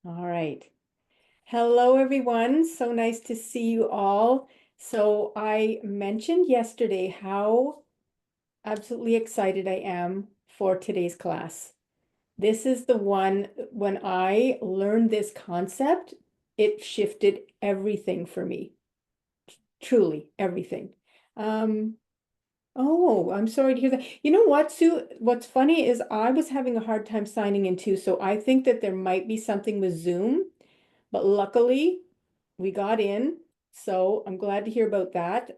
All right. Hello, everyone. So nice to see you all. So I mentioned yesterday how absolutely excited I am for today's class. This is the one when I learned this concept, it shifted everything for me, truly everything. Um, oh, I'm sorry to hear that. You know what, Sue? What's funny is I was having a hard time signing in too, so I think that there might be something with Zoom. But luckily, we got in, so I'm glad to hear about that.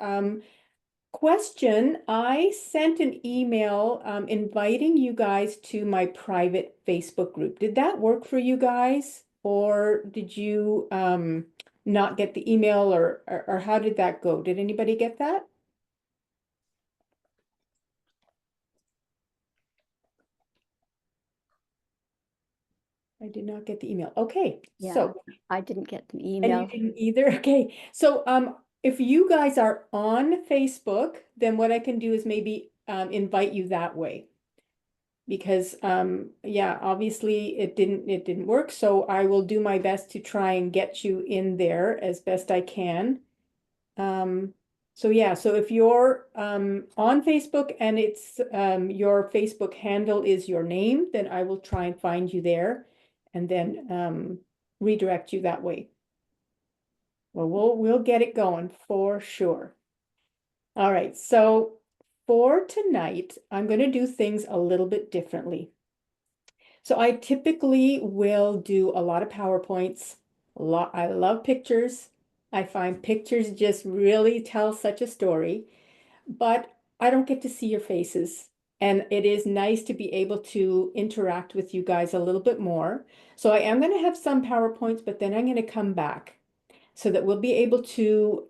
Question, I sent an email inviting you guys to my private Facebook group. Did that work for you guys? Or did you not get the email or how did that go? Did anybody get that? I did not get the email. Okay, Yeah, so I didn't get the and you email. didn't either? Okay. So if you guys are on Facebook, then what I can do is maybe invite you that way. Because yeah, obviously it didn't work. So I will do my best to try and get you in there as best I can. Um, so yeah, so if you're on Facebook and it's your Facebook handle is your name, then I will try and find you there and then redirect you that way. Well, we'll get it going for sure. All right, so for tonight, I'm going to do things a little bit differently. So I typically will do a lot of PowerPoints. I love pictures. I find pictures just really tell such a story, but I don't get to see your faces. And it is nice to be able to interact with you guys a little bit more. So I am going to have some PowerPoints, but then I'm going to come back so that we'll be able to,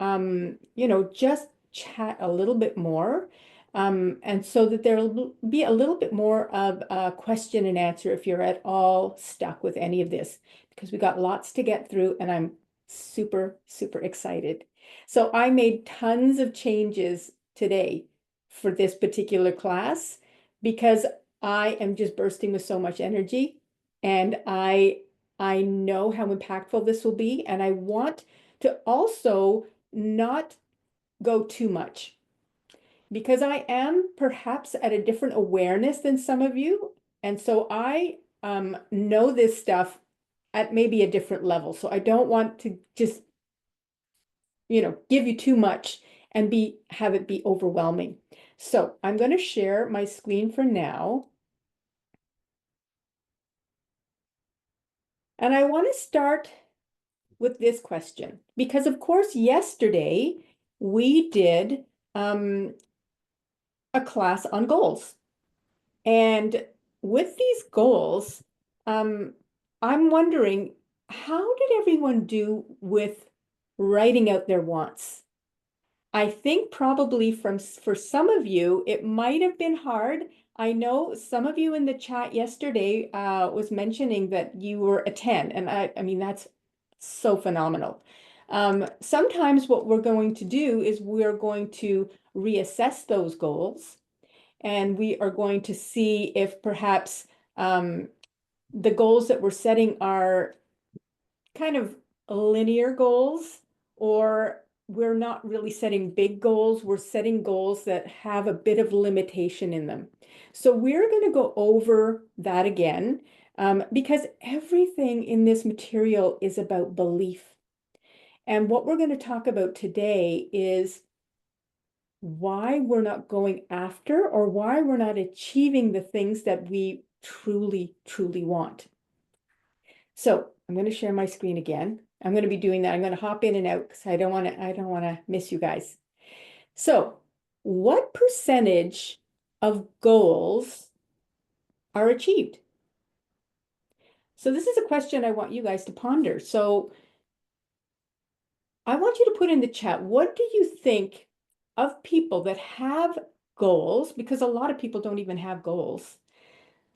just chat a little bit more. And so that there'll be a little bit more of a question and answer if you're at all stuck with any of this, because we got lots to get through and I'm super, super excited. So I made tons of changes today for this particular class because I am just bursting with so much energy and I know how impactful this will be, and I want to also not go too much because I am perhaps at a different awareness than some of you. And so I know this stuff at maybe a different level. So I don't want to just, give you too much and have it be overwhelming. So I'm going to share my screen for now. And I want to start with this question because, of course, yesterday we did um, a class on goals. And with these goals, um, I'm wondering, how did everyone do with writing out their wants? I think probably for some of you, it might have been hard. I know some of you in the chat yesterday was mentioning that you were a 10, and I mean, that's so phenomenal. Sometimes what we're going to do is we're going to reassess those goals and we are going to see if perhaps the goals that we're setting are kind of linear goals, or we're not really setting big goals. We're setting goals that have a bit of limitation in them. So we're going to go over that again because everything in this material is about belief. And what we're going to talk about today is why we're not going after or why we're not achieving the things that we truly, truly want. So I'm going to share my screen again. I'm going to be doing that. I'm going to hop in and out because I don't want to miss you guys. So what percentage of goals are achieved? So this is a question I want you guys to ponder. So I want you to put in the chat, what do you think of people that have goals? Because a lot of people don't even have goals.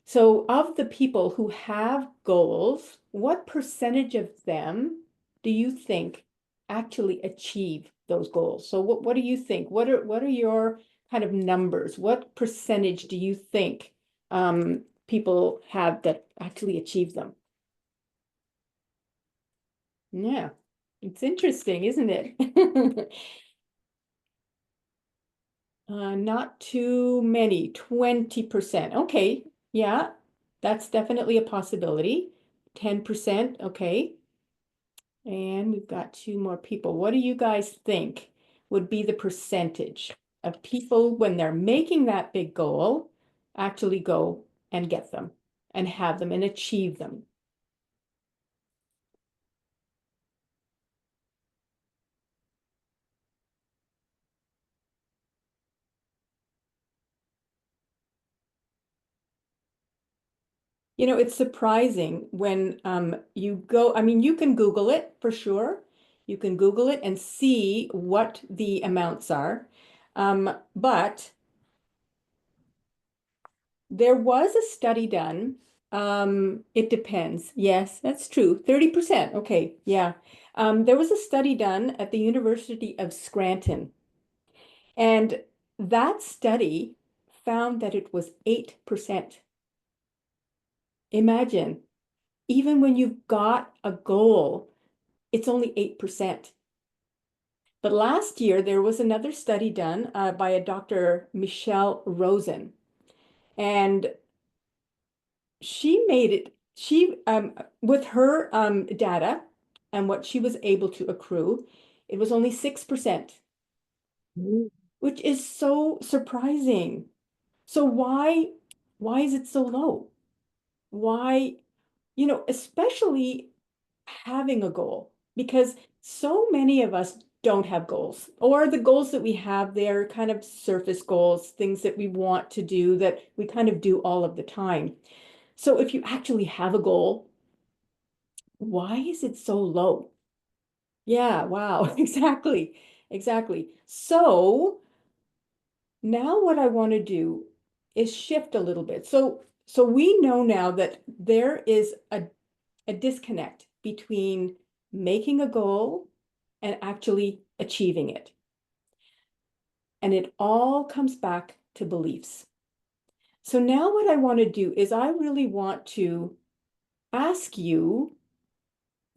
So of the people who have goals, what percentage of them do you think actually achieve those goals? So what do you think? What are your kind of numbers? What percentage do you think people have that actually achieve them? Yeah, it's interesting, isn't it? Not too many, 20%. Okay, yeah, that's definitely a possibility. 10%, okay. And we've got two more people. What do you guys think would be the percentage of people when they're making that big goal actually go and get them and have them and achieve them? You know, it's surprising when you go, I mean, you can Google it for sure. You can Google it and see what the amounts are. But there was a study done. It depends. Yes, that's true. 30%. Okay, yeah. There was a study done at the University of Scranton, and that study found that it was 8%. Imagine, even when you've got a goal, it's only 8%. But last year, there was another study done by a Dr. Michelle Rosen, and she made it, with her data and what she was able to accrue, it was only 6%, Mm. which is so surprising. So why is it so low? Why, especially having a goal, because so many of us don't have goals, or the goals that we have, they're kind of surface goals, things that we want to do that we kind of do all of the time. So if you actually have a goal, why is it so low? Yeah, wow, exactly, exactly. So now what I want to do is shift a little bit. So we know now that there is a disconnect between making a goal and actually achieving it. And it all comes back to beliefs. So now what I want to do is I really want to ask you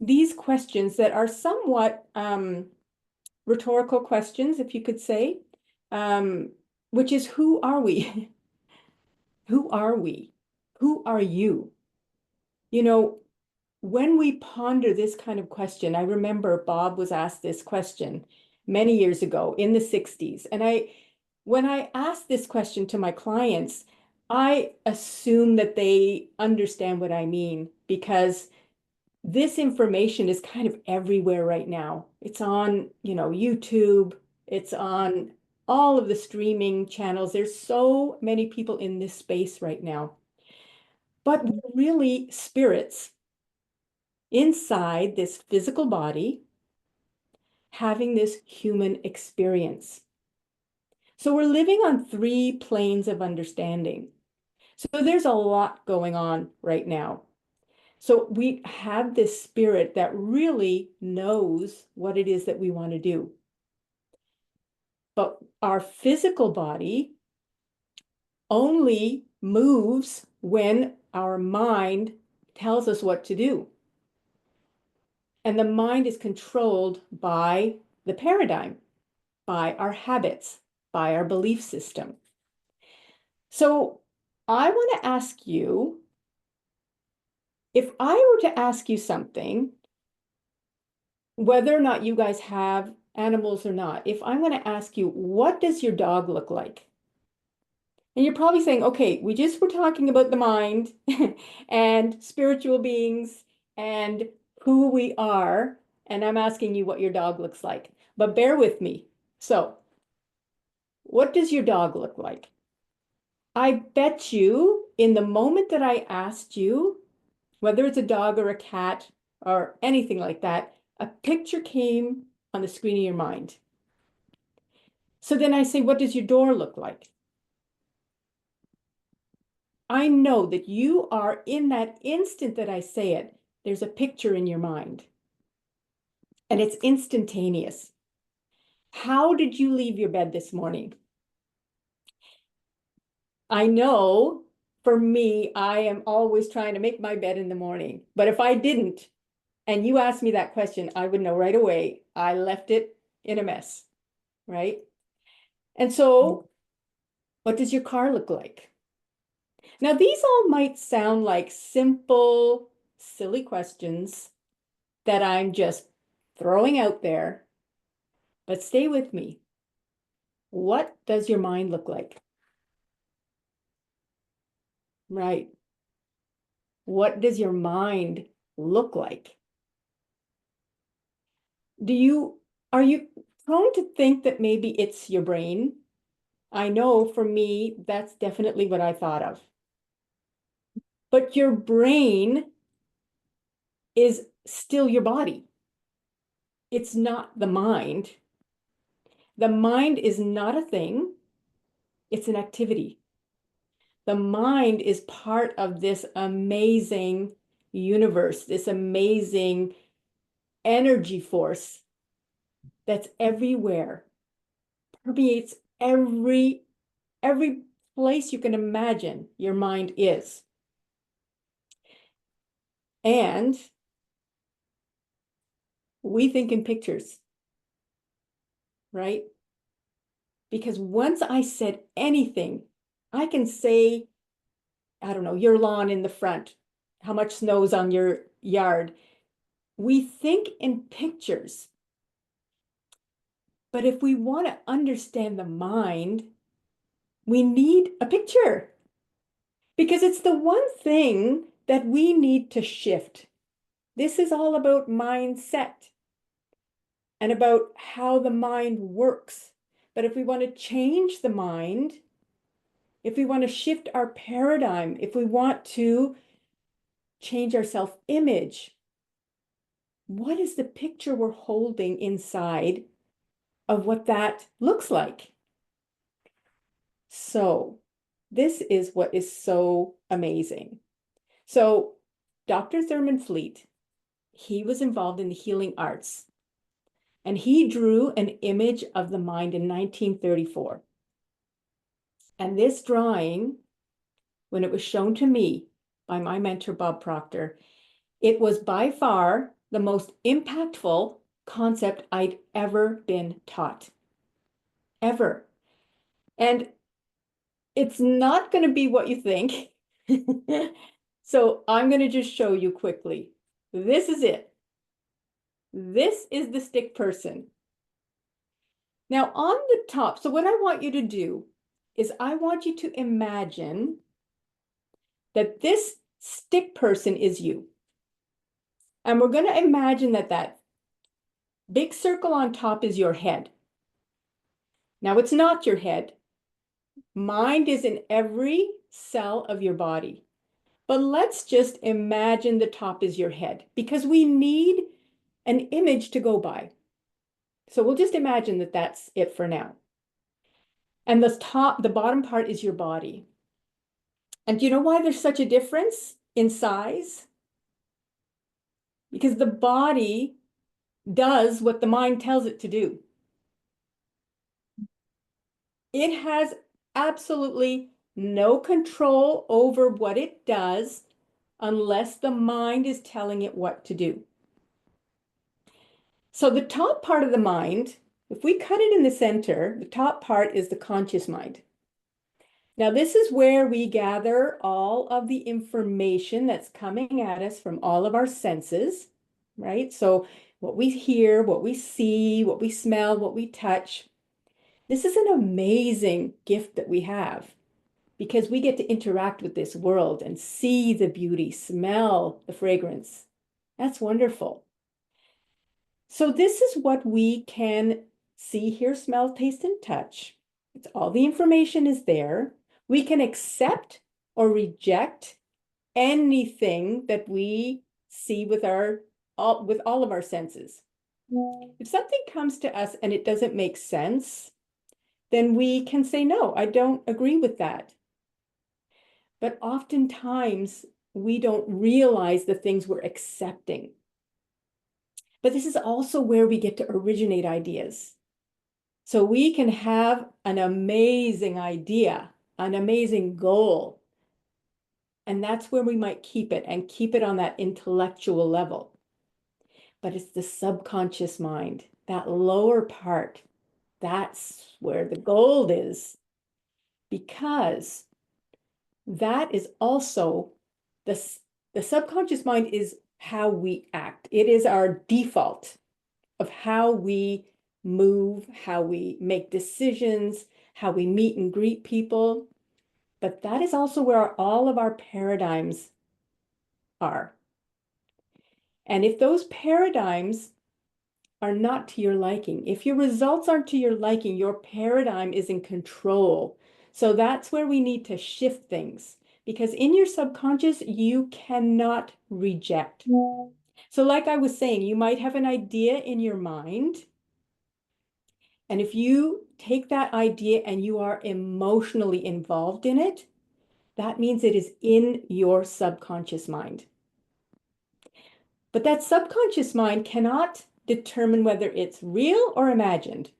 these questions that are somewhat rhetorical questions, if you could say, um, which is who are we? Who are we? Who are you? You know, when we ponder this kind of question, I remember Bob was asked this question many years ago in the 60s. And when I ask this question to my clients, I assume that they understand what I mean because this information is kind of everywhere right now. It's on, YouTube, it's on all of the streaming channels. There's so many people in this space right now. But we're really spirits inside this physical body having this human experience. So we're living on three planes of understanding. So there's a lot going on right now. So we have this spirit that really knows what it is that we want to do. But our physical body only moves when our mind tells us what to do. And the mind is controlled by the paradigm, by our habits, by our belief system. So I want to ask you, if I were to ask you something, whether or not you guys have animals or not, if I'm going to ask you, what does your dog look like? And you're probably saying, okay, we just were talking about the mind and spiritual beings and who we are. And I'm asking you what your dog looks like. But bear with me. So, what does your dog look like? I bet you in the moment that I asked you, whether it's a dog or a cat or anything like that, a picture came on the screen of your mind. So then I say, what does your door look like? I know that you are in that instant that I say it, there's a picture in your mind and it's instantaneous. How did you leave your bed this morning? I know for me, I am always trying to make my bed in the morning, but if I didn't, and you asked me that question, I would know right away. I left it in a mess, right? And so, what does your car look like? Now, these all might sound like simple, silly questions that I'm just throwing out there, but stay with me. What does your mind look like? Right. What does your mind look like? Are you prone to think that maybe it's your brain? I know for me, that's definitely what I thought of. But your brain is still your body. It's not the mind. The mind is not a thing, it's an activity. The mind is part of this amazing universe, this amazing energy force that's everywhere, permeates every place you can imagine your mind is. And we think in pictures, right? Because once I said anything, I can say, I don't know, your lawn in the front, how much snow's on your yard. We think in pictures. But if we want to understand the mind, we need a picture because it's the one thing that we need to shift. This is all about mindset and about how the mind works. But if we want to change the mind, if we want to shift our paradigm, if we want to change our self-image, what is the picture we're holding inside of what that looks like? So, this is what is so amazing. So, Dr. Thurman Fleet, he was involved in the healing arts, and he drew an image of the mind in 1934. And this drawing, when it was shown to me by my mentor, Bob Proctor, it was by far the most impactful concept I'd ever been taught, ever. And it's not going to be what you think. So I'm going to just show you quickly. This is it. This is the stick person. Now on the top, so what I want you to do is I want you to imagine that this stick person is you. And we're going to imagine that that big circle on top is your head. Now it's not your head. Mind is in every cell of your body. But let's just imagine the top is your head because we need an image to go by. So we'll just imagine that that's it for now. And the bottom part is your body. And do you know why there's such a difference in size? Because the body does what the mind tells it to do. It has absolutely no control over what it does unless the mind is telling it what to do. So the top part of the mind, if we cut it in the center, the top part is the conscious mind. Now, this is where we gather all of the information that's coming at us from all of our senses, right? So what we hear, what we see, what we smell, what we touch. This is an amazing gift that we have because we get to interact with this world and see the beauty, smell the fragrance. That's wonderful. So this is what we can see, hear, smell, taste, and touch. It's all the information is there. We can accept or reject anything that we see with all of our senses. If something comes to us and it doesn't make sense, then we can say, no, I don't agree with that. But oftentimes we don't realize the things we're accepting. But this is also where we get to originate ideas. So we can have an amazing idea, an amazing goal, and that's where we might keep it and keep it on that intellectual level. but it's the subconscious mind, that lower part. That's where the gold is, because that is also the subconscious mind is how we act. It is our default of how we move, how we make decisions, how we meet and greet people. But that is also where all of our paradigms are. And if those paradigms are not to your liking, if your results aren't to your liking, your paradigm is in control. So that's where we need to shift things, because in your subconscious, you cannot reject. So like I was saying, you might have an idea in your mind. And if you take that idea and you are emotionally involved in it, that means it is in your subconscious mind. But that subconscious mind cannot determine whether it's real or imagined.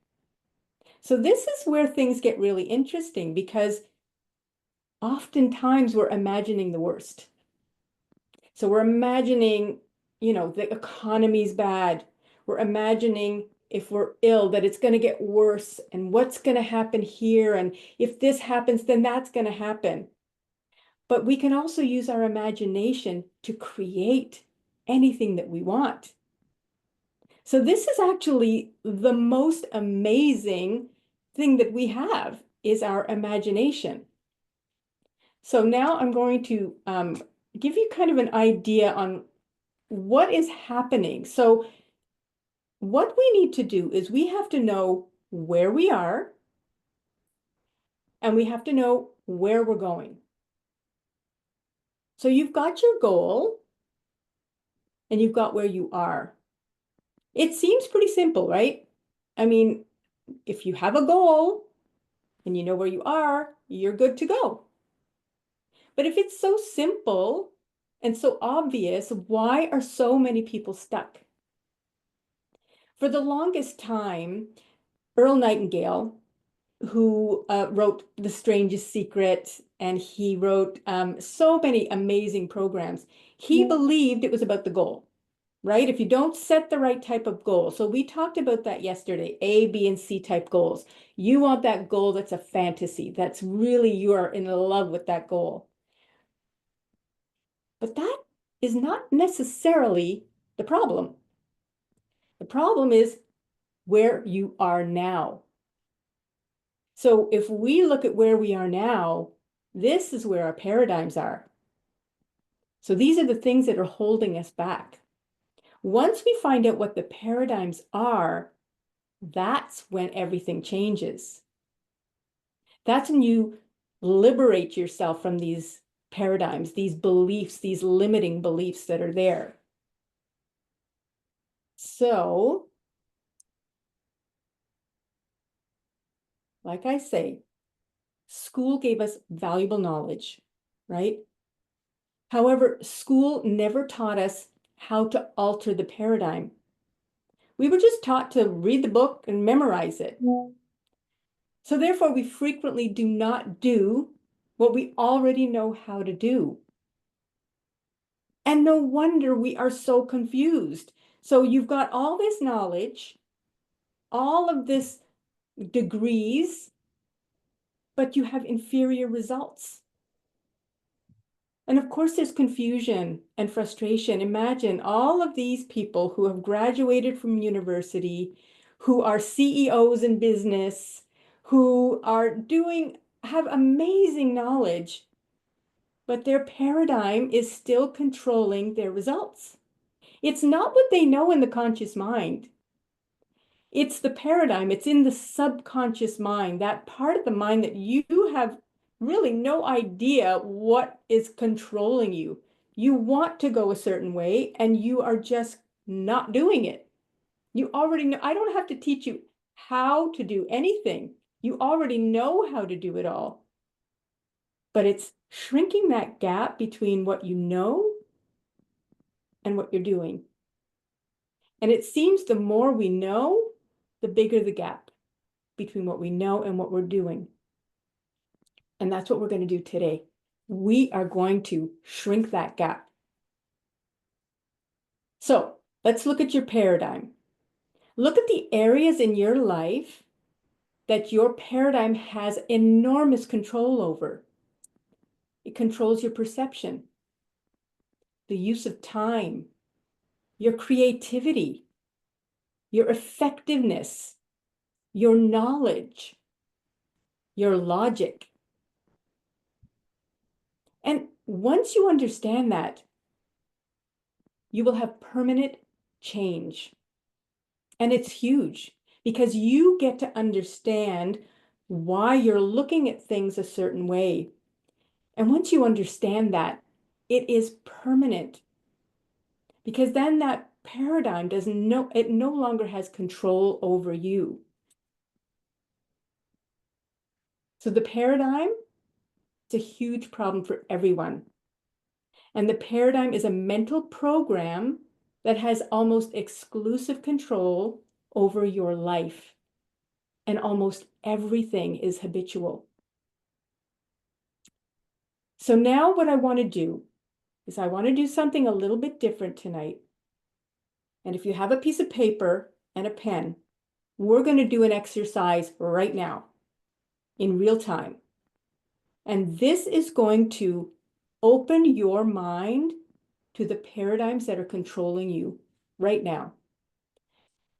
So this is where things get really interesting, because oftentimes we're imagining the worst. So we're imagining, the economy's bad. We're imagining if we're ill that it's going to get worse and what's going to happen here. And if this happens, then that's going to happen. But we can also use our imagination to create anything that we want. So this is actually the most amazing thing that we have, is our imagination. So now I'm going to give you kind of an idea on what is happening. So what we need to do is we have to know where we are, and we have to know where we're going. So you've got your goal and you've got where you are. It seems pretty simple, right? I mean, if you have a goal and you know where you are, you're good to go. But if it's so simple and so obvious, why are so many people stuck? For the longest time, Earl Nightingale, who wrote The Strangest Secret, and he wrote so many amazing programs, he believed it was about the goal, right? If you don't set the right type of goal. So we talked about that yesterday, A, B, and C type goals. You want that goal that's a fantasy. That's really, you are in love with that goal. But that is not necessarily the problem. The problem is where you are now. So if we look at where we are now, this is where our paradigms are. So these are the things that are holding us back. Once we find out what the paradigms are, that's when everything changes. That's when you liberate yourself from these paradigms, these beliefs, these limiting beliefs that are there. So, like I say, school gave us valuable knowledge, right? However, school never taught us how to alter the paradigm. We were just taught to read the book and memorize it. So therefore, we frequently do not do what we already know how to do. And no wonder we are so confused. So you've got all this knowledge, all of this degrees, but you have inferior results. And of course, there's confusion and frustration. Imagine all of these people who have graduated from university, who are CEOs in business, who have amazing knowledge, but their paradigm is still controlling their results. It's not what they know in the conscious mind. It's the paradigm. It's in the subconscious mind, that part of the mind that you have really no idea what is controlling you. You want to go a certain way and you are just not doing it. You already know. I don't have to teach you how to do anything. You already know how to do it all. But it's shrinking that gap between what you know and what you're doing. And it seems the more we know, the bigger the gap between what we know and what we're doing. And that's what we're going to do today. We are going to shrink that gap. So let's look at your paradigm. Look at the areas in your life that your paradigm has enormous control over. It controls your perception, the use of time, your creativity, your effectiveness, your knowledge, your logic. And once you understand that, you will have permanent change. And it's huge because you get to understand why you're looking at things a certain way. And once you understand that, it is permanent because then that paradigm it no longer has control over you. So the paradigm is a huge problem for everyone. And the paradigm is a mental program that has almost exclusive control over your life. And almost everything is habitual. So now what I want to do is I want to do something a little bit different tonight. And if you have a piece of paper and a pen, we're going to do an exercise right now in real time. And this is going to open your mind to the paradigms that are controlling you right now.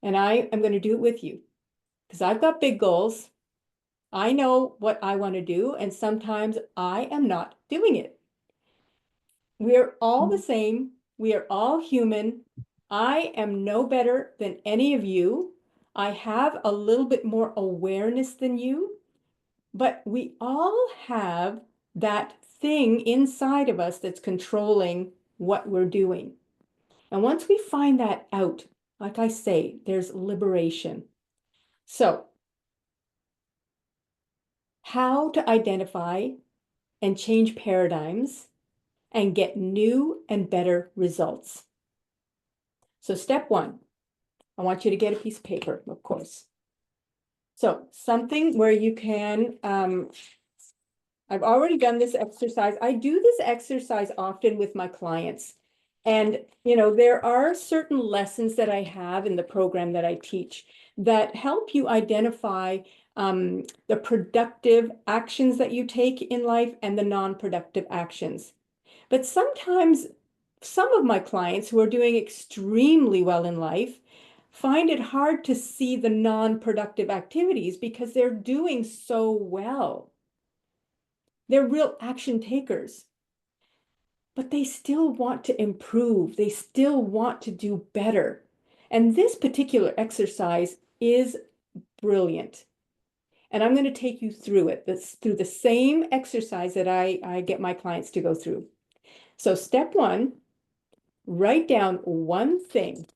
And I am going to do it with you because I've got big goals. I know what I want to do, and sometimes I am not doing it. We're all the same. We are all human. I am no better than any of you. I have a little bit more awareness than you, but we all have that thing inside of us that's controlling what we're doing. And once we find that out, like I say, there's liberation. So, how to identify and change paradigms and get new and better results. So step one, I want you to get a piece of paper, of course. So something where you can, I've already done this exercise. I do this exercise often with my clients. And, there are certain lessons that I have in the program that I teach that help you identify the productive actions that you take in life and the non-productive actions. But sometimes some of my clients who are doing extremely well in life find it hard to see the non-productive activities because they're doing so well. They're real action takers, but they still want to improve. They still want to do better. And this particular exercise is brilliant. And I'm going to take you through it. That's through the same exercise that I get my clients to go through. So step one, write down one thing,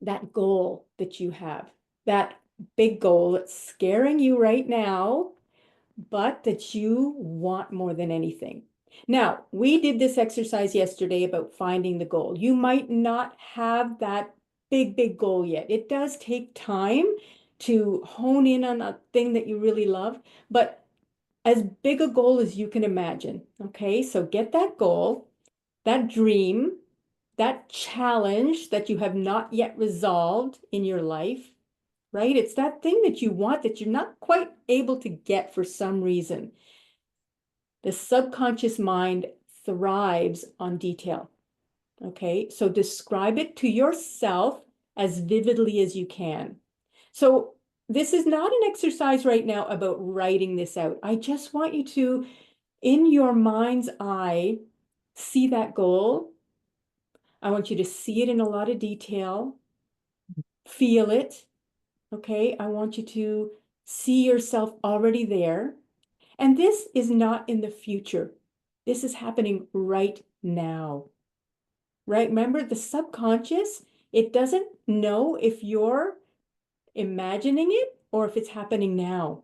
that goal that you have, that big goal that's scaring you right now, but that you want more than anything. Now, we did this exercise yesterday about finding the goal. You might not have that big goal yet. It does take time to hone in on a thing that you really love, but as big a goal as you can imagine. Okay, so get that goal, that dream, that challenge that you have not yet resolved in your life, right? It's that thing that you want that you're not quite able to get for some reason. The subconscious mind thrives on detail. Okay, so describe it to yourself as vividly as you can. So this is not an exercise right now about writing this out. I just want you to, in your mind's eye, see that goal. I want you to see it in a lot of detail, feel it. Okay, I want you to see yourself already there. And this is not in the future. This is happening right now. Right? Remember, the subconscious, it doesn't know if you're imagining it or if it's happening now.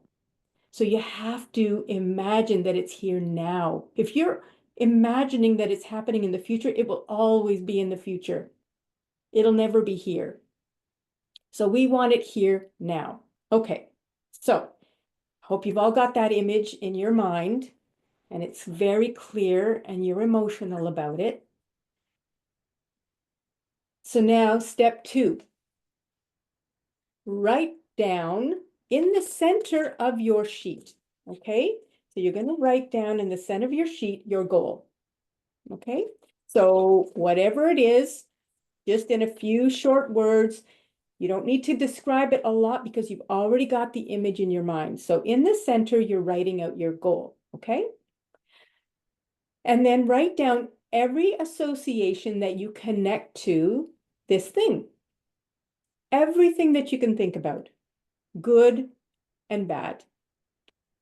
So you have to imagine that it's here now. If you're imagining that it's happening in the future, it will always be in the future. It'll never be here. So we want it here now. Okay, so hope you've all got that image in your mind and it's very clear and you're emotional about it. So now step 2, write down in the center of your sheet, okay? So you're going to write down in the center of your sheet your goal, okay? So whatever it is, just in a few short words, you don't need to describe it a lot because you've already got the image in your mind. So in the center, you're writing out your goal, okay? And then write down every association that you connect to this thing. Everything that you can think about, good and bad.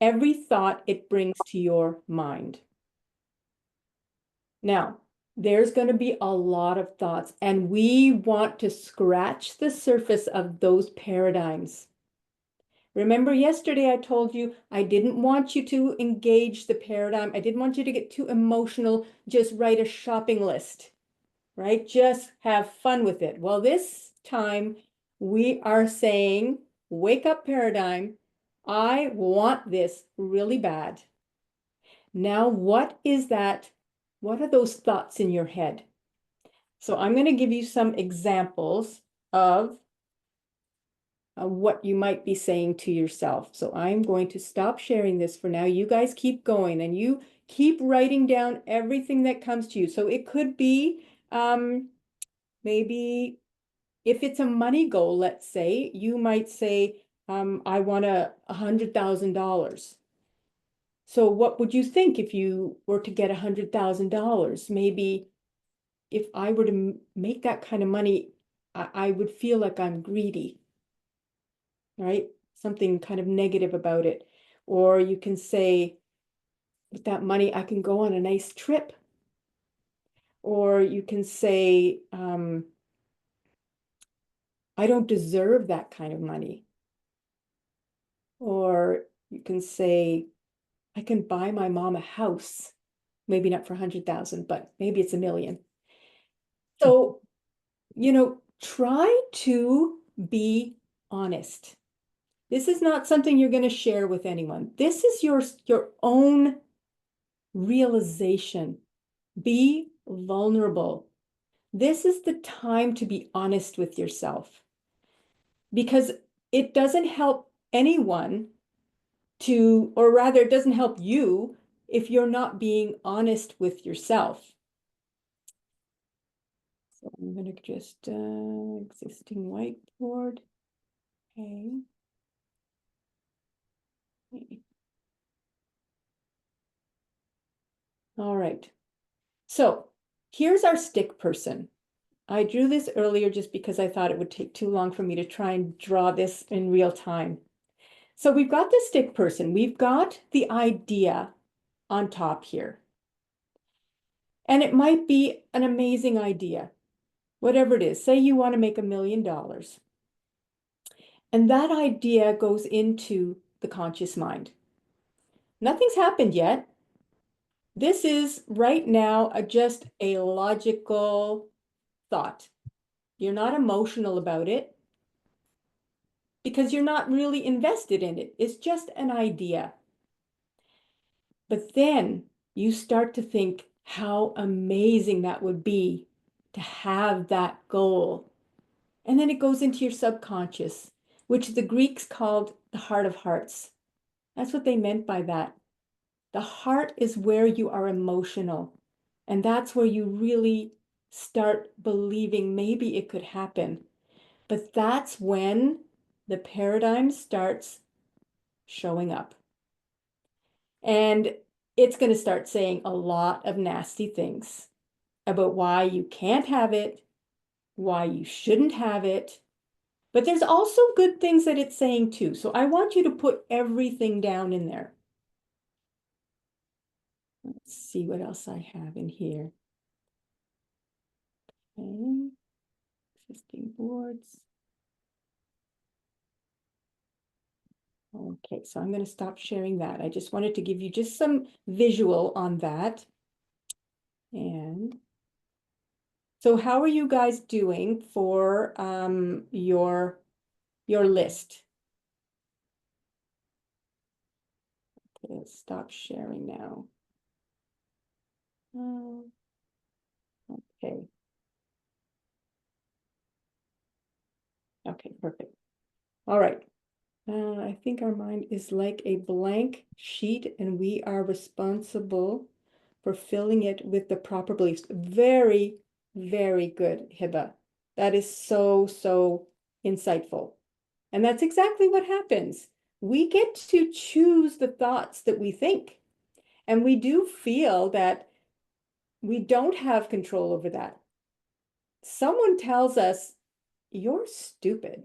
Every thought it brings to your mind. Now, there's going to be a lot of thoughts, and we want to scratch the surface of those paradigms. Remember yesterday I told you I didn't want you to engage the paradigm. I didn't want you to get too emotional. Just write a shopping list, right? Just have fun with it. Well, this time we are saying, wake up paradigm. I want this really bad. Now, what is that? What are those thoughts in your head? So I'm going to give you some examples of what you might be saying to yourself. So I'm going to stop sharing this for now. You guys keep going and you keep writing down everything that comes to you. So it could be maybe if it's a money goal, let's say, you might say, I want $100,000. So what would you think if you were to get $100,000? Maybe if I were to make that kind of money, I would feel like I'm greedy, right? Something kind of negative about it. Or you can say, with that money, I can go on a nice trip. Or you can say, I don't deserve that kind of money. Or you can say, I can buy my mom a house. Maybe not for 100,000, but maybe it's 1 million. So, try to be honest. This is not something you're going to share with anyone. This is your own realization. Be vulnerable. This is the time to be honest with yourself because it doesn't help anyone or rather, it doesn't help you if you're not being honest with yourself. So I'm going to just existing whiteboard. Okay. All right. So here's our stick person. I drew this earlier just because I thought it would take too long for me to try and draw this in real time. So we've got the stick person. We've got the idea on top here. And it might be an amazing idea, whatever it is. Say you want to make $1 million. And that idea goes into the conscious mind. Nothing's happened yet. This is right now just a logical thought. You're not emotional about it because you're not really invested in it. It's just an idea. But then you start to think how amazing that would be to have that goal. And then it goes into your subconscious, which the Greeks called the heart of hearts. That's what they meant by that. The heart is where you are emotional. And that's where you really start believing maybe it could happen. But that's when the paradigm starts showing up. And it's going to start saying a lot of nasty things about why you can't have it, why you shouldn't have it. But there's also good things that it's saying too. So I want you to put everything down in there. Let's see what else I have in here. Okay. Existing boards. Okay, so I'm going to stop sharing that. I just wanted to give you just some visual on that. And so how are you guys doing for your list? Okay, let's stop sharing now. Okay. Okay, perfect. All right. I think our mind is like a blank sheet and we are responsible for filling it with the proper beliefs. Very, very good, Hiba. That is so, so insightful. And that's exactly what happens. We get to choose the thoughts that we think. And we do feel that we don't have control over that. Someone tells us, you're stupid.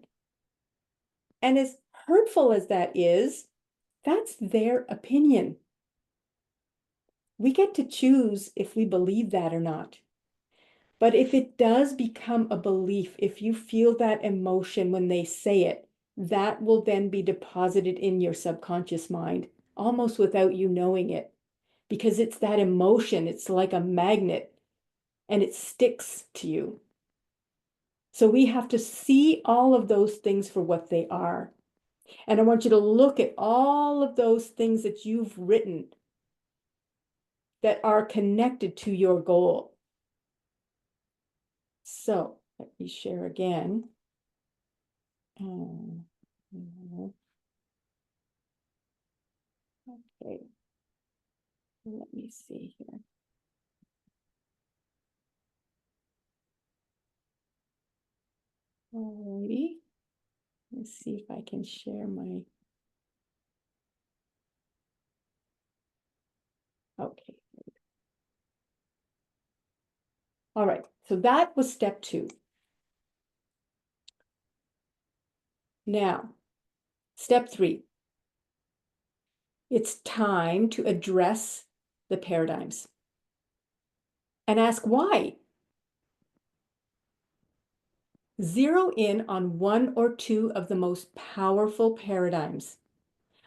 And as hurtful as that is, that's their opinion. We get to choose if we believe that or not. But if it does become a belief, if you feel that emotion when they say it, that will then be deposited in your subconscious mind, almost without you knowing it, because it's that emotion. It's like a magnet and it sticks to you. So we have to see all of those things for what they are. And I want you to look at all of those things that you've written that are connected to your goal. So let me share again. Okay, let me see here. Alrighty, let's see if I can share my. Okay. All right, so that was step 2. Now, step 3. It's time to address the paradigms and ask why. Zero in on 1 or 2 of the most powerful paradigms,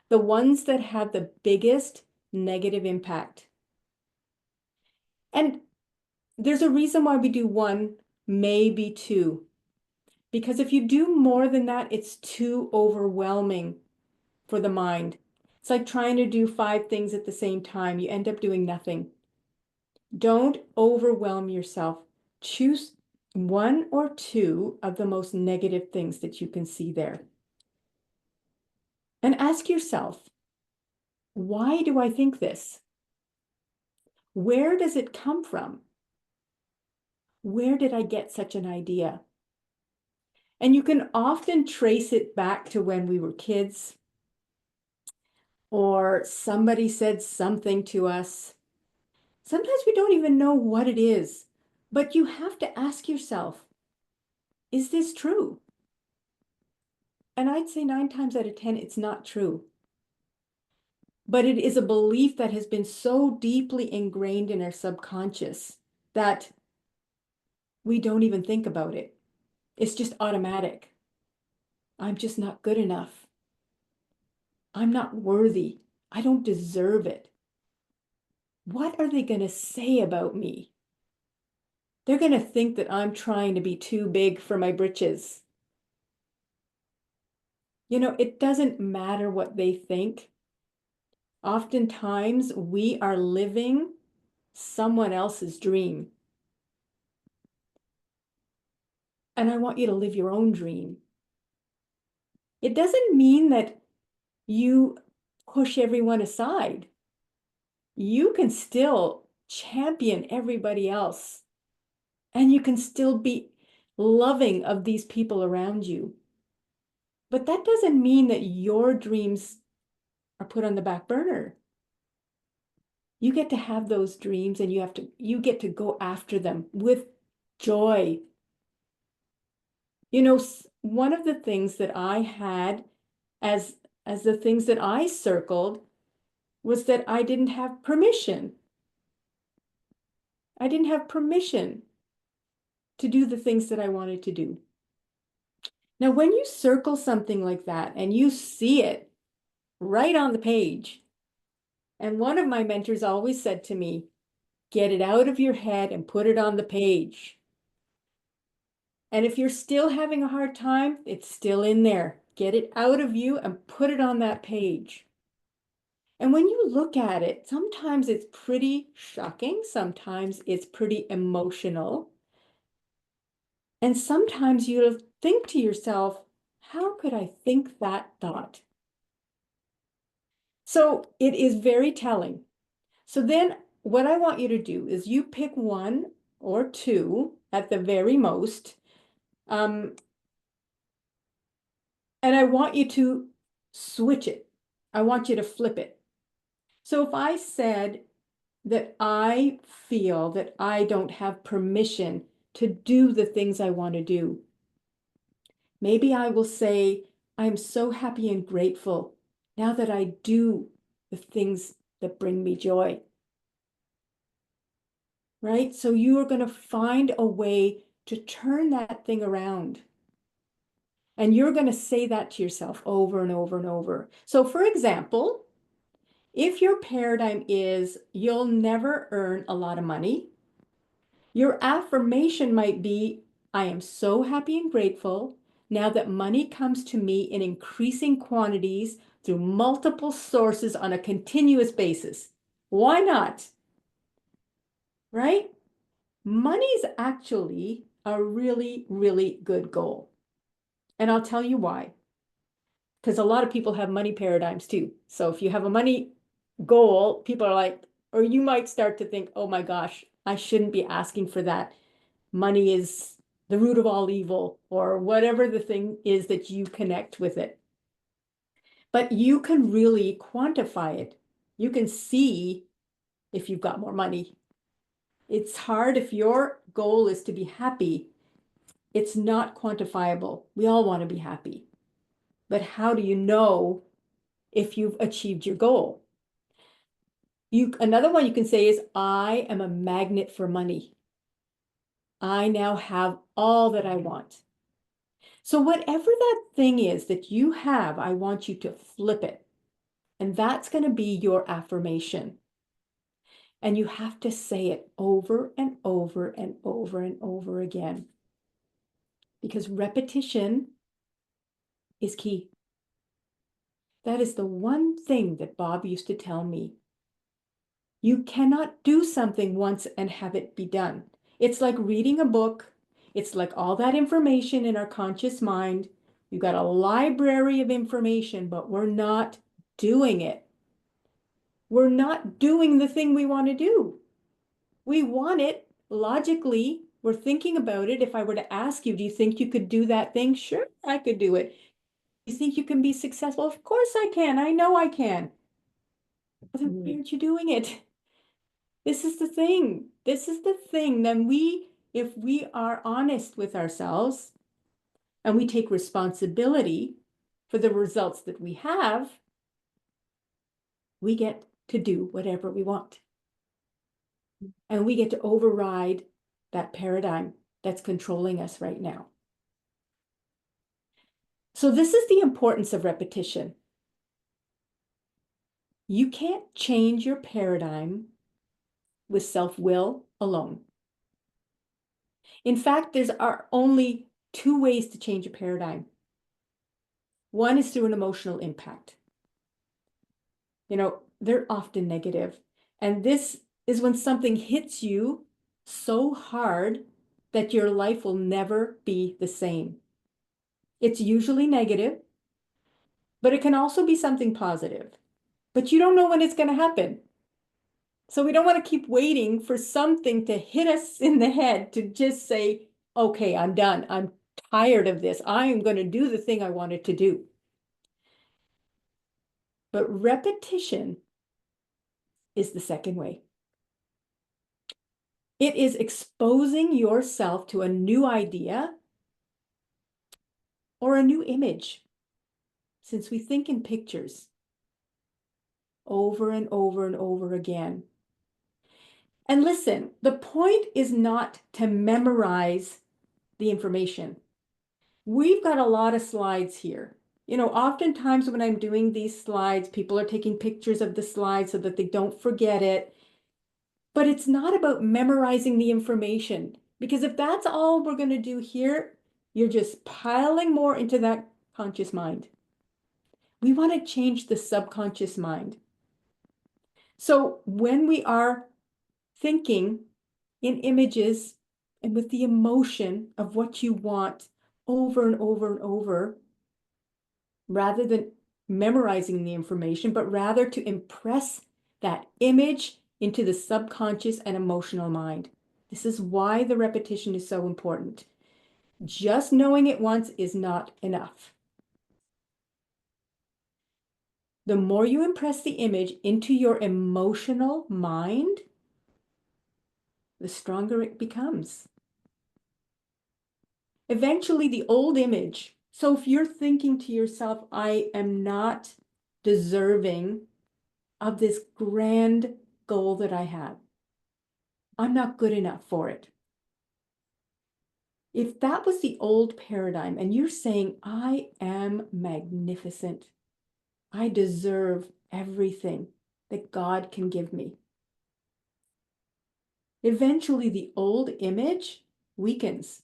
the ones that have the biggest negative impact. And there's a reason why we do 1, maybe 2. Because if you do more than that, it's too overwhelming for the mind. It's like trying to do 5 things at the same time. You end up doing nothing. Don't overwhelm yourself. Choose 1 or 2 of the most negative things that you can see there. And ask yourself, why do I think this? Where does it come from? Where did I get such an idea? And you can often trace it back to when we were kids, or somebody said something to us. Sometimes we don't even know what it is, but you have to ask yourself, is this true? And I'd say 9 times out of 10, it's not true. But it is a belief that has been so deeply ingrained in our subconscious that we don't even think about it. It's just automatic. I'm just not good enough. I'm not worthy. I don't deserve it. What are they going to say about me? They're going to think that I'm trying to be too big for my britches. You know, it doesn't matter what they think. Oftentimes, we are living someone else's dream. And I want you to live your own dream. It doesn't mean that you push everyone aside. You can still champion everybody else, and you can still be loving of these people around you. But that doesn't mean that your dreams are put on the back burner. You get to have those dreams and you get to go after them with joy. You know, one of the things that I had as the things that I circled was that I didn't have permission. I didn't have permission to do the things that I wanted to do. Now, when you circle something like that and you see it right on the page, and one of my mentors always said to me, get it out of your head and put it on the page. And if you're still having a hard time, it's still in there. Get it out of you and put it on that page. And when you look at it, sometimes it's pretty shocking. Sometimes it's pretty emotional. And sometimes you'll think to yourself, could I think that thought? So it is very telling. So then what I want you to do is you pick one or two at the very most. And I want you to switch it. I want you to flip it. So if I said that I feel that I don't have permission to do the things I want to do, maybe I will say, I'm so happy and grateful now that I do the things that bring me joy. Right? So you are going to find a way to turn that thing around. And you're going to say that to yourself over and over and over. So for example, if your paradigm is you'll never earn a lot of money, your affirmation might be, I am so happy and grateful now that money comes to me in increasing quantities through multiple sources on a continuous basis. Why not? Right? Money is actually a really, really good goal. And I'll tell you why. Because a lot of people have money paradigms too. So if you have a money goal, people are like, or you might start to think, oh my gosh, I shouldn't be asking for that. Money is the root of all evil, or whatever the thing is that you connect with it. But you can really quantify it. You can see if you've got more money. It's hard if your goal is to be happy. It's not quantifiable. We all want to be happy. But how do you know if you've achieved your goal? Another one you can say is, I am a magnet for money. I now have all that I want. So whatever that thing is that you have, I want you to flip it. And that's going to be your affirmation. And you have to say it over and over and over and over again. Because repetition is key. That is the one thing that Bob used to tell me. You cannot do something once and have it be done. It's like reading a book. It's like all that information in our conscious mind. We've got a library of information, but we're not doing it. We're not doing the thing we want to do. We want it logically. We're thinking about it. If I were to ask you, do you think you could do that thing? Sure, I could do it. You think you can be successful? Of course I can. I know I can. But then why aren't you doing it? This is the thing. This is the thing. Then if we are honest with ourselves and we take responsibility for the results that we have, we get to do whatever we want. And we get to override that paradigm that's controlling us right now. So this is the importance of repetition. You can't change your paradigm with self-will alone. In fact, there are only two ways to change a paradigm. One is through an emotional impact. They're often negative. And this is when something hits you so hard that your life will never be the same. It's usually negative, but it can also be something positive. But you don't know when it's going to happen. So we don't want to keep waiting for something to hit us in the head to just say, okay, I'm done. I'm tired of this. I'm going to do the thing I wanted to do. But repetition is the second way. It is exposing yourself to a new idea or a new image. Since we think in pictures over and over and over again. And listen, the point is not to memorize the information. We've got a lot of slides here. Oftentimes when I'm doing these slides, people are taking pictures of the slides so that they don't forget it. But it's not about memorizing the information, because if that's all we're going to do here, you're just piling more into that conscious mind. We want to change the subconscious mind. So when we are thinking in images and with the emotion of what you want over and over and over, rather than memorizing the information, but rather to impress that image into the subconscious and emotional mind. This is why the repetition is so important. Just knowing it once is not enough. The more you impress the image into your emotional mind, the stronger it becomes. Eventually, the old image. So if you're thinking to yourself, I am not deserving of this grand goal that I have, I'm not good enough for it. If that was the old paradigm and you're saying, I am magnificent, I deserve everything that God can give me, eventually the old image weakens.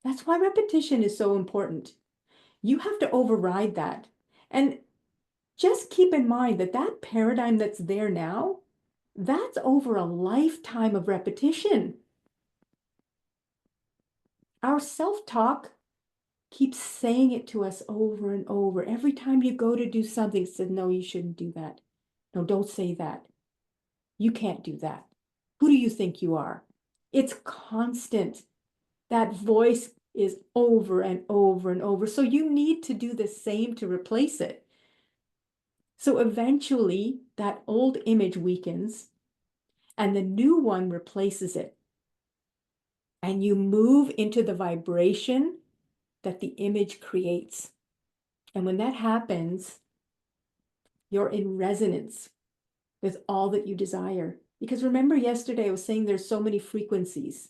That's why repetition is so important. You have to override that. And just keep in mind that that paradigm that's there now, that's over a lifetime of repetition. Our self-talk keeps saying it to us over and over. Every time you go to do something, it says, no, you shouldn't do that. No, don't say that. You can't do that. Who do you think you are? It's constant. That voice is over and over and over. So you need to do the same to replace it. So eventually that old image weakens and the new one replaces it. And you move into the vibration that the image creates. And when that happens, you're in resonance with all that you desire. Because remember yesterday I was saying there's so many frequencies.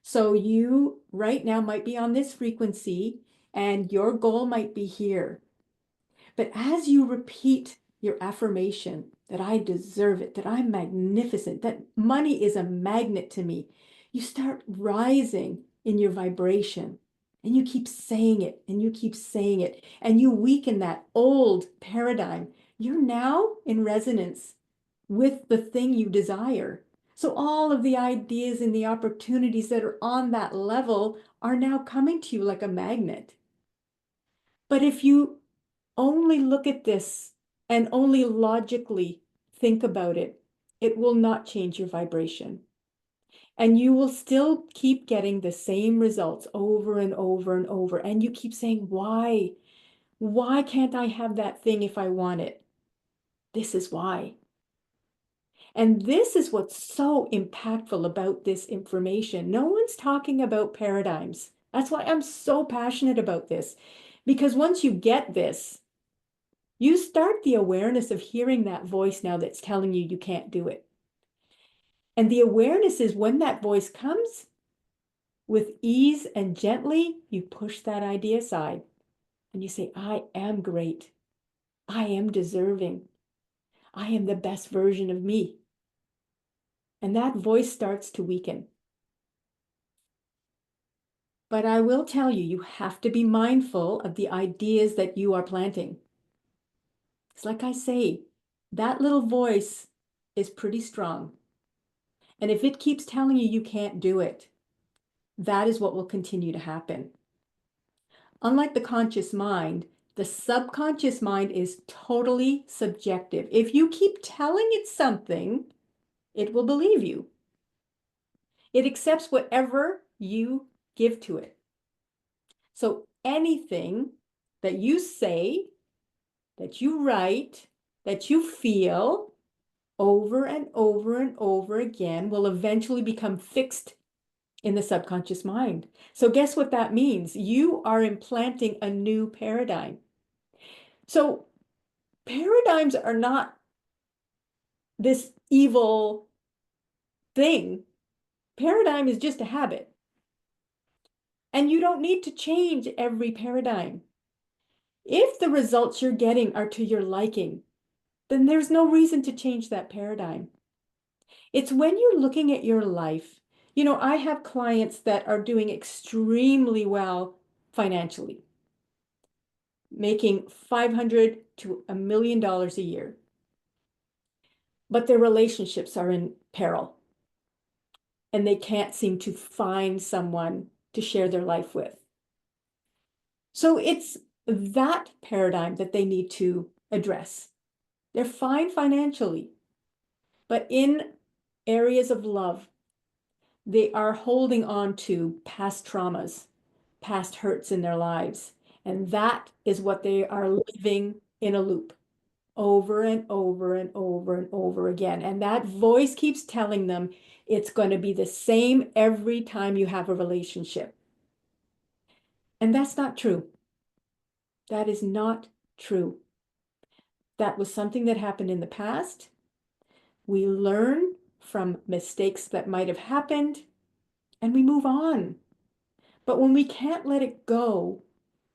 So you right now might be on this frequency and your goal might be here. But as you repeat your affirmation that I deserve it, that I'm magnificent, that money is a magnet to me, you start rising in your vibration and you keep saying it and you keep saying it and you weaken that old paradigm. You're now in resonance with the thing you desire. So all of the ideas and the opportunities that are on that level are now coming to you like a magnet. But if you only look at this and only logically think about it, it will not change your vibration. And you will still keep getting the same results over and over and over. And you keep saying, why? Why can't I have that thing if I want it? This is why. And this is what's so impactful about this information. No one's talking about paradigms. That's why I'm so passionate about this. Because once you get this, you start the awareness of hearing that voice now that's telling you you can't do it. And the awareness is when that voice comes, with ease and gently, you push that idea aside and you say, I am great. I am deserving. I am the best version of me. And that voice starts to weaken. But I will tell you, you have to be mindful of the ideas that you are planting. It's like I say, that little voice is pretty strong. And if it keeps telling you you can't do it, that is what will continue to happen. Unlike the conscious mind, the subconscious mind is totally subjective. If you keep telling it something, it will believe you. It accepts whatever you give to it. So anything that you say, that you write, that you feel over and over and over again will eventually become fixed in the subconscious mind. So guess what that means? You are implanting a new paradigm. So paradigms are not this evil thing. Paradigm is just a habit. And you don't need to change every paradigm. If the results you're getting are to your liking, then there's no reason to change that paradigm. It's when you're looking at your life. You know, I have clients that are doing extremely well financially, making $500 to $1 million a year, but their relationships are in peril and they can't seem to find someone to share their life with. So it's that paradigm that they need to address. They're fine financially, but in areas of love, they are holding on to past traumas, past hurts in their lives. And that is what they are living in a loop over and over and over and over again. And that voice keeps telling them it's going to be the same every time you have a relationship. And that's not true. That is not true. That was something that happened in the past. We learn from mistakes that might have happened and we move on. But when we can't let it go,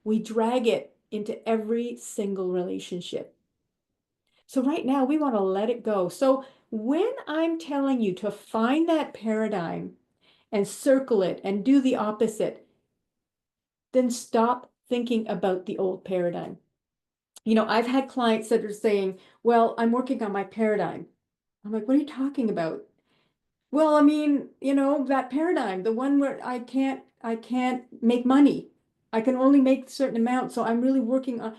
we drag it into every single relationship. So right now we want to let it go. So when I'm telling you to find that paradigm and circle it and do the opposite, then stop thinking about the old paradigm. You know, I've had clients that are saying, well, I'm working on my paradigm. I'm like, what are you talking about? Well, I mean, you know, that paradigm, the one where I can't make money. I can only make a certain amount. So I'm really working on,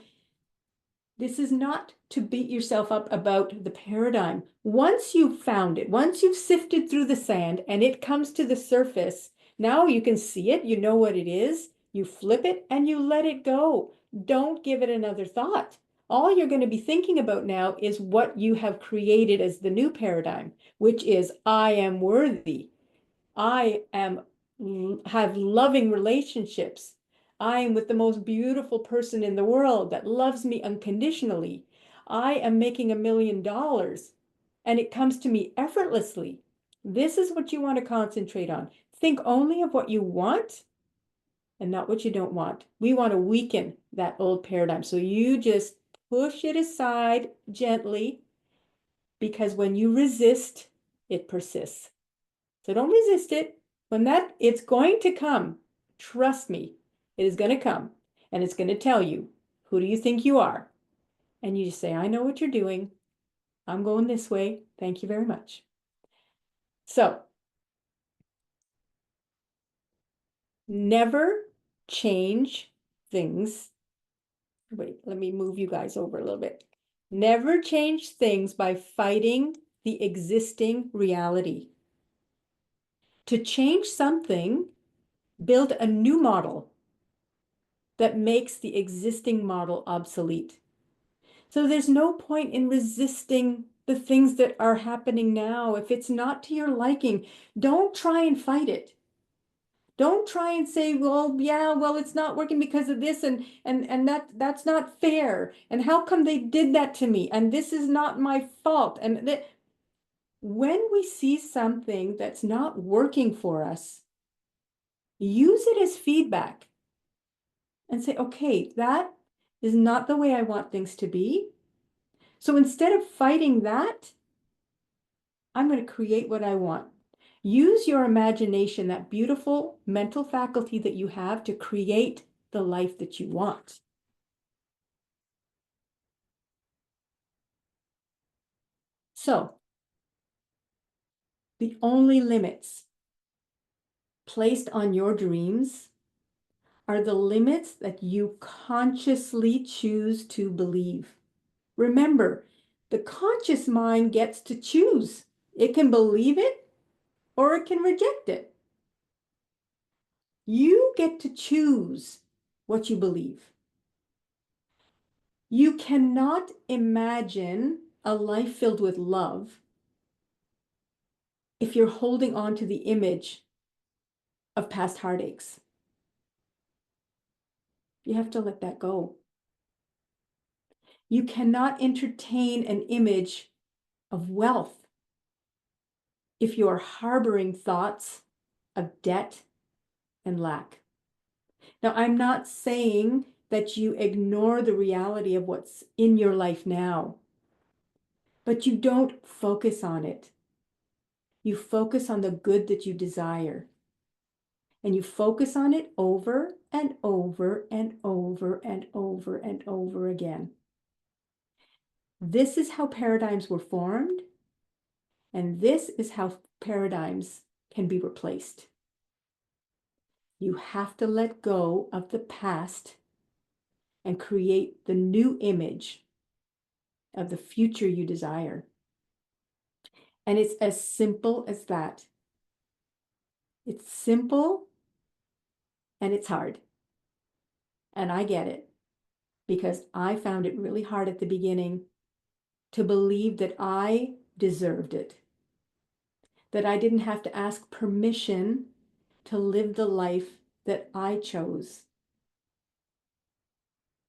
this is not to beat yourself up about the paradigm. Once you've found it, once you've sifted through the sand and it comes to the surface, now you can see it, you know what it is, you flip it and you let it go. Don't give it another thought. All you're going to be thinking about now is what you have created as the new paradigm, which is I am worthy. I am have loving relationships. I am with the most beautiful person in the world that loves me unconditionally. I am making $1 million and it comes to me effortlessly. This is what you want to concentrate on. Think only of what you want and not what you don't want. We want to weaken that old paradigm. So you just push it aside gently because when you resist, it persists. So don't resist it. When it's going to come. Trust me, it is going to come and it's going to tell you, who do you think you are? And you just say, I know what you're doing. I'm going this way. Thank you very much. So never change things. Wait, let me move you guys over a little bit. Never change things by fighting the existing reality. To change something, build a new model that makes the existing model obsolete. So there's no point in resisting the things that are happening now. If it's not to your liking, don't try and fight it. Don't try and say, well, yeah, well, it's not working because of this and that's not fair. And how come they did that to me? And this is not my fault. And that when we see something that's not working for us, use it as feedback and say, okay, that is not the way I want things to be. So instead of fighting that, I'm going to create what I want. Use your imagination, that beautiful mental faculty that you have to create the life that you want. So the only limits placed on your dreams are the limits that you consciously choose to believe. Remember, the conscious mind gets to choose. It can believe it or it can reject it. You get to choose what you believe. You cannot imagine a life filled with love if you're holding on to the image of past heartaches. You have to let that go. You cannot entertain an image of wealth if you are harboring thoughts of debt and lack. Now, I'm not saying that you ignore the reality of what's in your life now, but you don't focus on it. You focus on the good that you desire. And you focus on it over and over and over and over and over again. This is how paradigms were formed, and this is how paradigms can be replaced. You have to let go of the past and create the new image of the future you desire. And it's as simple as that. It's simple and it's hard. And I get it because I found it really hard at the beginning to believe that I deserved it, that I didn't have to ask permission to live the life that I chose.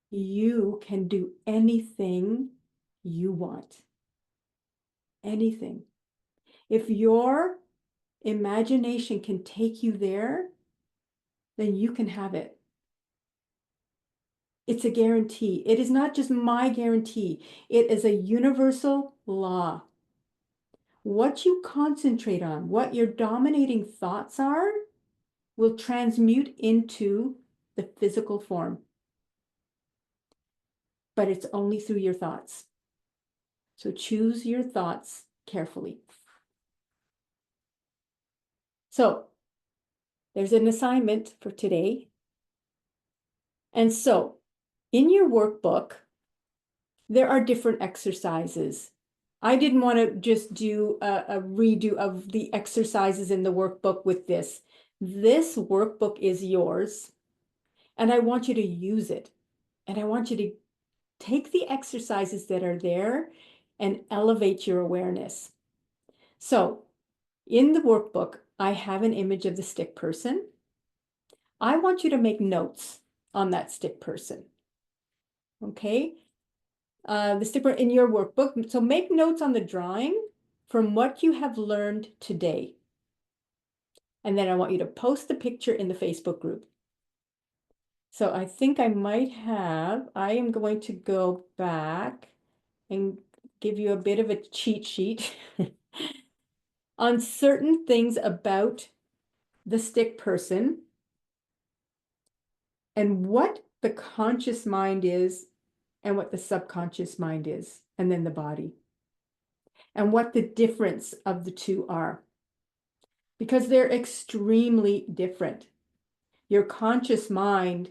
You can do anything you want. Anything. If your imagination can take you there, then you can have it. It's a guarantee. It is not just my guarantee. It is a universal law. What you concentrate on, what your dominating thoughts are, will transmute into the physical form. But it's only through your thoughts. So choose your thoughts carefully. So there's an assignment for today. And so in your workbook, there are different exercises. I didn't want to just do a redo of the exercises in the workbook with this. This workbook is yours, and I want you to use it. And I want you to take the exercises that are there and elevate your awareness. So in the workbook, I have an image of the stick person. I want you to make notes on that stick person. Okay? The stick in your workbook. So make notes on the drawing from what you have learned today. And then I want you to post the picture in the Facebook group. So I think I am going to go back and give you a bit of a cheat sheet on certain things about the stick person and what the conscious mind is and what the subconscious mind is, and then the body, and what the difference of the two are, because they're extremely different. Your conscious mind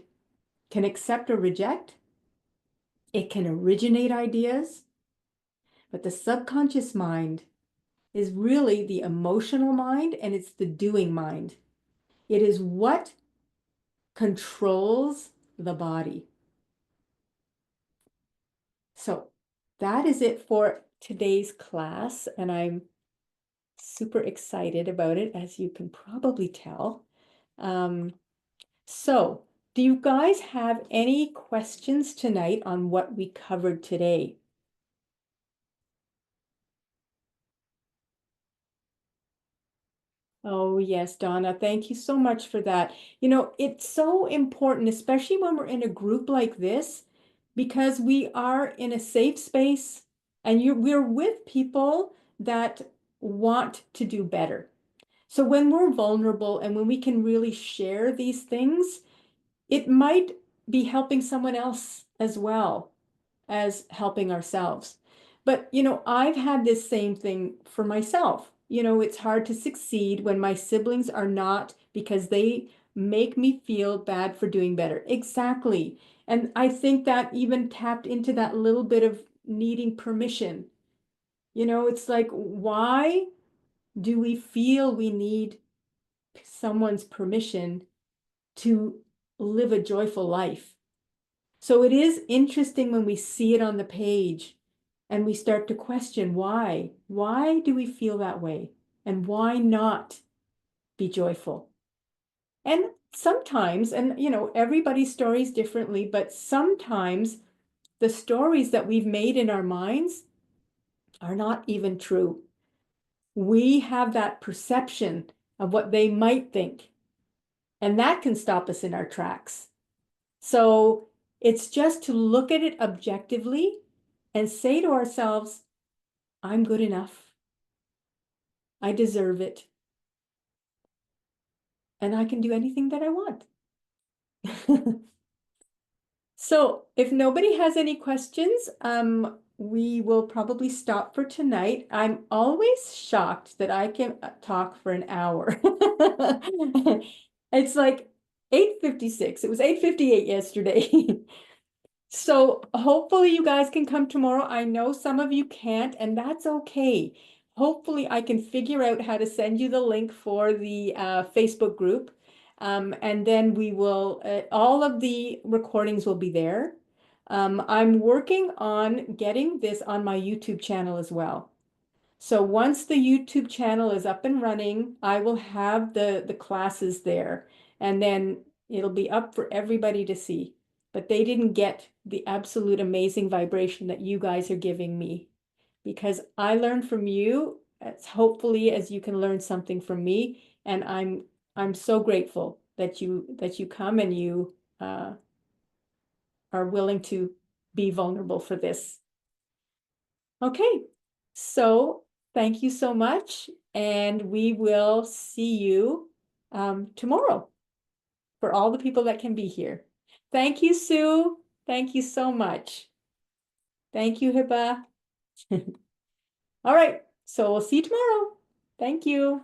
can accept or reject. It can originate ideas, but the subconscious mind is really the emotional mind, and it's the doing mind. It is what controls the body. So that is it for today's class, and I'm super excited about it, as you can probably tell. So do you guys have any questions tonight on what we covered today? Oh, yes, Donna, thank you so much for that. You know, it's so important, especially when we're in a group like this, because we are in a safe space and we're with people that want to do better. So when we're vulnerable and when we can really share these things, it might be helping someone else as well as helping ourselves. But, you know, I've had this same thing for myself. You know, it's hard to succeed when my siblings are not, because they make me feel bad for doing better. Exactly. And I think that even tapped into that little bit of needing permission. You know, it's like, why do we feel we need someone's permission to live a joyful life? So it is interesting when we see it on the page and we start to question why. Why do we feel that way? And why not be joyful? And sometimes, and you know, everybody's stories differently, but sometimes the stories that we've made in our minds are not even true. We have that perception of what they might think, and that can stop us in our tracks. So it's just to look at it objectively and say to ourselves, I'm good enough. I deserve it. And I can do anything that I want. So if nobody has any questions, we will probably stop for tonight. I'm always shocked that I can talk for an hour. It's like 8:56. It was 8:58 yesterday. So hopefully you guys can come tomorrow. I know some of you can't, and that's okay. Hopefully I can figure out how to send you the link for the Facebook group. And then we will, all of the recordings will be there. I'm working on getting this on my YouTube channel as well. So once the YouTube channel is up and running, I will have the classes there, and then it'll be up for everybody to see. But they didn't get the absolute amazing vibration that you guys are giving me, because I learned from you as hopefully as you can learn something from me. And I'm so grateful that you come and you are willing to be vulnerable for this. Okay, so thank you so much, and we will see you tomorrow for all the people that can be here. Thank you, Sue. Thank you so much. Thank you, Hiba. All right, so we'll see you tomorrow. Thank you.